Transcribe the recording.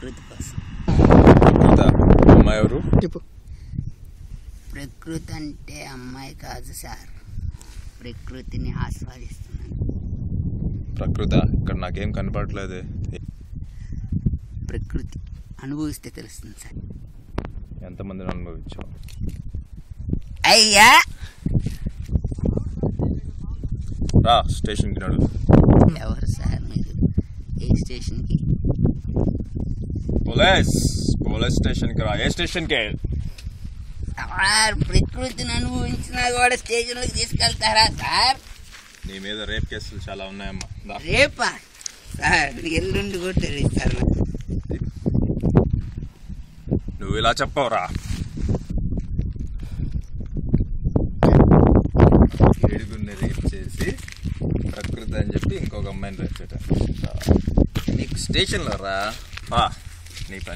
ప్రకృతి కోసం. అమ్మాయి ఎవరు? ప్రకృతి అంటే అమ్మాయి కాదు సార్, ప్రకృతిని ఆస్వాదిస్తున్నాను. ప్రకృతి ఇక్కడ నాకేం కనపడట్లేదు. ప్రకృతి అనుభవిస్తే తెలుస్తుంది సార్. ఎంతమందిని అనుభవించావు? అయ్యా రా స్టేషన్కి నడు. ఎవరు సార్ మీరు? ఏ స్టేషన్కి? పోలీస్ స్టేషన్కి రా. ఏ స్టేషన్కి? సార్ ప్రకృతిని అనుభవించినా కూడా స్టేషన్లోకి తీసుకెళ్తారా సార్? నీ మీద రేప్ కేసులు చాలా ఉన్నాయమ్మా. రేపా సార్? ఎల్లుండి కూడా తెలియదు సార్. నువ్వు ఇలా చెప్పవురా? ఏడుగురిని రేప్ చేసి ప్రకృతి అని చెప్పి ఇంకొక అమ్మాయిని రేప్ చేయటం నీకు స్టేషన్లో రా. నీ పని.